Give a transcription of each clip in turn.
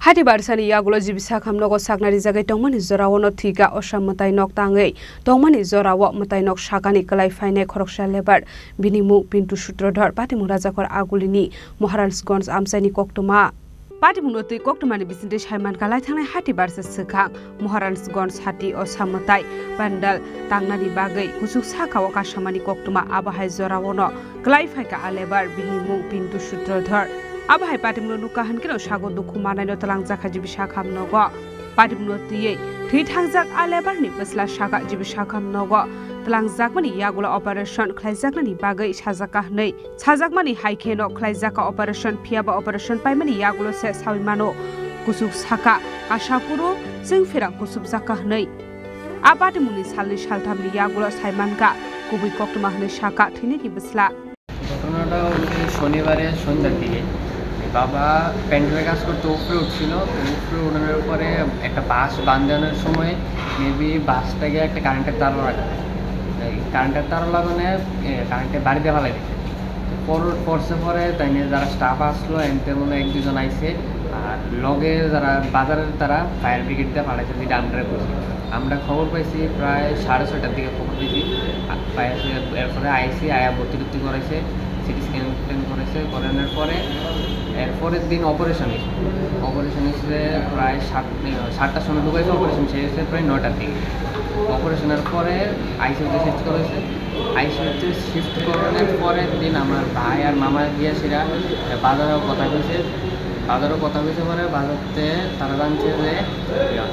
Hati barsani yagulo jibisa kamnogo saknari jagai tongmani zorawono thiga osam mutai nok tangai tongmani zorawo mutai nok sakani kalai faine khoroksa lebar binimu pintu sutrodhar patimu rajakor agulini Maharalsganj amsaini koktoma patimu noti koktomani bisinte saiman kalai thangnai hati barsa sekhang Maharalsganj hati osam mutai pandal tangnani bagai kusuk sakao kasamani koktoma abahai zorawono kalai faika alebar binimu pintu sutrodhar Abahai patimno nukahan kino sago dukhu manai no talangjak jibisa kamnogo patimno tiye thri thangjak alebar ni basla saga jibisa kamnogo talangjak mani yagulo operation khlaijak ni bagai sajaka nei sajak mani haikheno khlaijaka operation phiaba operation paimani yagulo se sawimano kusuk saka asapuro singfirang kusuk jaka nei apatimuni salni salthamni yagulo saimanka kubi koktoma hne saka thini ni basla ঘটনাটা হচ্ছে শনিবারে সন্ধ্যার দিকে বাবা প্যান্ডেলের কাজ করতে উপরে উঠছিল উপরে উঠানোর পরে একটা বাস বাঁধানোর সময় মেবি বাসটাকে একটা কারেন্টের তার লাগানো কারেন্টের তার লাগানো কারেন্টের বাড়িতে ফেলাই দিচ্ছে পড়ছে পরে তাই নিয়ে যারা স্টাফ আসলো এনতে মনে এক দুজন আইসে আর লগে যারা বাজারের তারা ফায়ার ব্রিগেড দিয়ে পাঠাইছে যেটা আমরা করছি আমরা খবর পাইছি প্রায় 6:30টার দিকে খবর পেয়েছি পাইছি এরপরে আইসি আয়া ভর্তি করেছে সিটি স্ক্যান করেছে করানোর পরে এরপরের দিন অপারেশন এসে প্রায় 7টার সময় ঢুকেছে অপারেশন শেষ হয়েছে প্রায় 9টার দিকে অপারেশনের পরে আইসিইউতে শিফট করেছে আইসিইউতে শিফট করানোর পরের দিন আমার ভাই আর মামা গিয়েছিরা বাজারেও কথা হয়েছে পরে বাজারতে তারা জানছে যে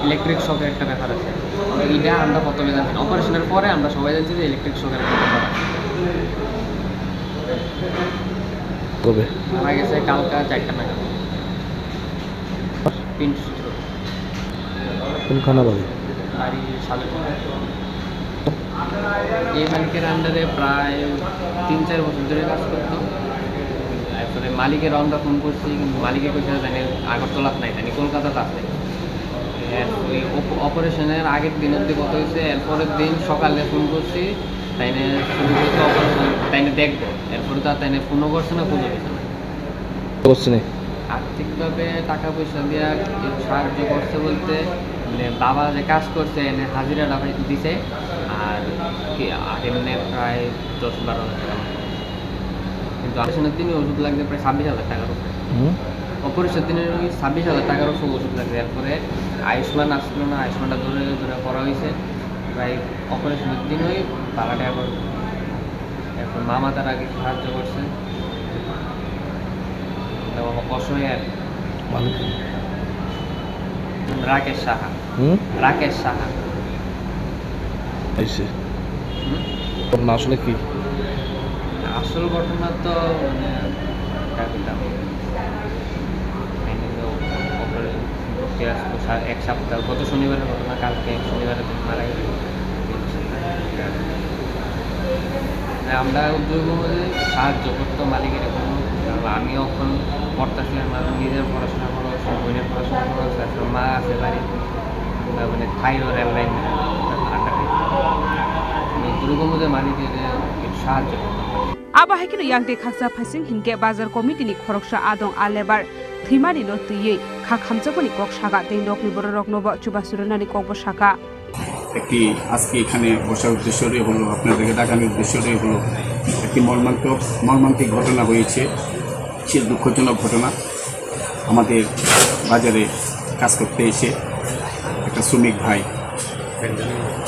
ইলেকট্রিক শকের একটা ব্যাপার আছে এইটা আমরা প্রথমে জানি অপারেশনের পরে আমরা সবাই জানছি যে ইলেকট্রিক শকের একটা ব্যাপার আছে কবে মারা গেছে কালকা 4টা নাগাদ পিন্টু সূত্র কোনখানে বাড়ি এই মালিকের আন্ডারে প্রায় 3-4 বছর ধরে কাজ করতো তারপরে মালিকের আমরা ফোন করছি কিন্তু মালিকে কইছে জানি আগরতলাত নাই জানি কলকাতাতে আছে ওই অপারেশনের আগের দিন অব্দি কত হয়েছে এরপরের দিন সকালে ফোন করছি তাইনে শুরু করতে অপারেশন তাইনে দেখবো এরপরে তো তাইনে ফোনও করছে না পুজো করছে না আর্থিকভাবে টাকা পয়সা দিয়ে সাহায্য করছে বলতে মানে বাবা যে কাজ করছে এনে হাজিরাটা দিছে আর এমনি প্রায় 10-12 হাজার টাকা কিন্তু অপারেশনের দিনে ওষুধ লাগবে প্রায় 26,000 টাকার উপরে অপারেশনের দিনে 26,000 টাকার উপর ওষুধ লাগবে এরপরে আয়ুষ্মান আসলো না আয়ুষ্মানটা ধরে করা হয়েছে প্রায় অপারেশনের দিন ওই 12 টাকা করে এরপর মামা তার আগে সাহায্য করছে অসহায় রাকেশ সাহা আসলে কি আসল ঘটনা তো এক সপ্তাহ গত শনিবারের ঘটনা কালকে শনিবারের দিন মারা গেছে আমরা উদ্যোগ সাহায্য করতো মালিকের কোনো আমি এখন পড়তেছিলাম নিজের পড়াশোনা করছি বোনের পড়াশোনা করছি মা আছে বাড়ি মানে থাইরো রেল লাইন দুর্গমদের মালিকের সাহায্য Abahai kino yangde khaksa phasing hinge bazar committee ni khoroksa adong alebar thimani no tuye khakhamjakoni kok saga tei rokni borok nobo chubasurunani kokbo saka একটি আজকে এখানে বসার উদ্দেশ্যই হলো আপনাদেরকে দেখানোর উদ্দেশ্যই হলো একটি মর্মান্তিক ঘটনা হয়েছে সে দুঃখজনক ঘটনা আমাদের বাজারে কাজ করতে এসে একটা শ্রমিক ভাই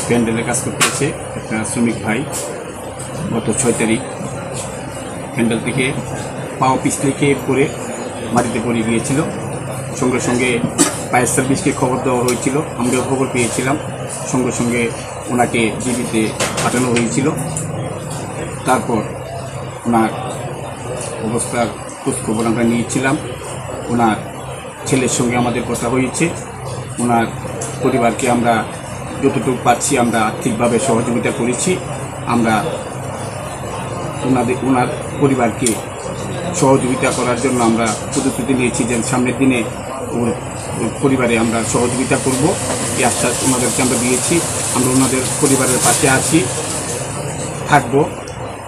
প্যান্ডেলে কাজ করতে এসে একটা শ্রমিক ভাই গত 6 তারিখ প্যান্ডেল থেকে পাও পিছলে পড়ে মাটিতে পড়ে গিয়েছিল সঙ্গে সঙ্গে ফায়ার সার্ভিসকে খবর দেওয়া হয়েছিল আমরাও খবর পেয়েছিলাম সঙ্গে সঙ্গে ওনাকে জীবিতে পাঠানো হয়েছিল তারপর ওনার অবস্থার খোঁজখবর আমরা নিয়েছিলাম ওনার ছেলের সঙ্গে আমাদের কথা হয়েছে ওনার পরিবারকে আমরা যতটুকু পাচ্ছি আমরা আর্থিকভাবে সহযোগিতা করেছি আমরা ওনার পরিবারকে সহযোগিতা করার জন্য আমরা প্রতিশ্রুতি নিয়েছি যে সামনের দিনে ওর পরিবারে আমরা সহযোগিতা করব এই আশ্বাস ওনাদেরকে আমরা দিয়েছি আমরা ওনাদের পরিবারের পাশে আছি থাকবো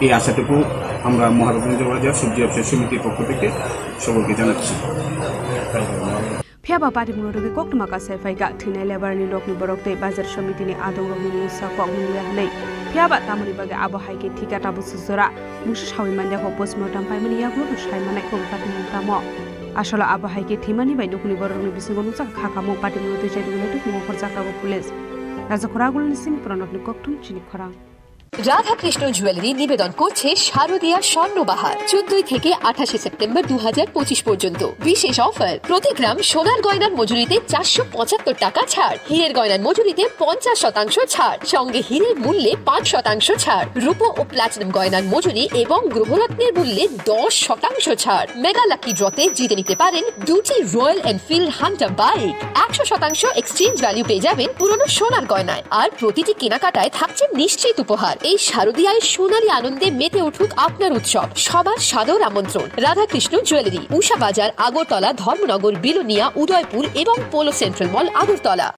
এই আশাটুকু আমরা মহারাজগঞ্জ বাজার সবজি ব্যবসায়ী সমিতির পক্ষ থেকে সকলকে জানাচ্ছি Phiaba party munodogi koktuma ka sefaiga thine lebar ni lokni borokte bazar samiti ni adong rokni musa kok mulia hanai phiaba tamuni bage abo haike thika tabu sujora musu sawi manda ko postmortem paimani yaglo sai manai ko party mutamo আসলে abo haike thimani bai nukuni borokni bisingo nusa khakamo party munote chedule tu mo khorcha ka police রাজা খরাগুলো নিসিম প্রণবনি ককটুম চিনি খরা Radha Krishna jewellery নিবেদন করছে শারদীয়া স্বর্ণবাহার 14 থেকে 28 September 2025 পর্যন্ত বিশেষ offer প্রতি গ্রাম সোনার গয়নার মজুরিতে 475 টাকা ছাড় হীরের গয়নার মজুরিতে 50% ছাড় সঙ্গে হীরের মূল্যে 5% ছাড় রূপো ও প্লাটিনাম গয়নার মজুরি এবং গ্রহরত্নের মূল্যে 10% ছাড় মেগা লাকি ড্রতে জিতে নিতে পারেন দুটি royal Enfield Hunter bike 100% exchange value পেয়ে যাবেন পুরনো সোনার গয়নায় আর প্রতিটি কেনাকাটায় থাকছে নিশ্চিত উপহার এই শারদীয়ায় সোনালী আনন্দে মেতে উঠুক আপনার উৎসব সবার সাদর আমন্ত্রণ রাধাকৃষ্ণ জুয়েলারি উষা বাজার আগরতলা ধর্মনগর বিলোনিয়া উদয়পুর এবং পোলো সেন্ট্রাল মল আগরতলা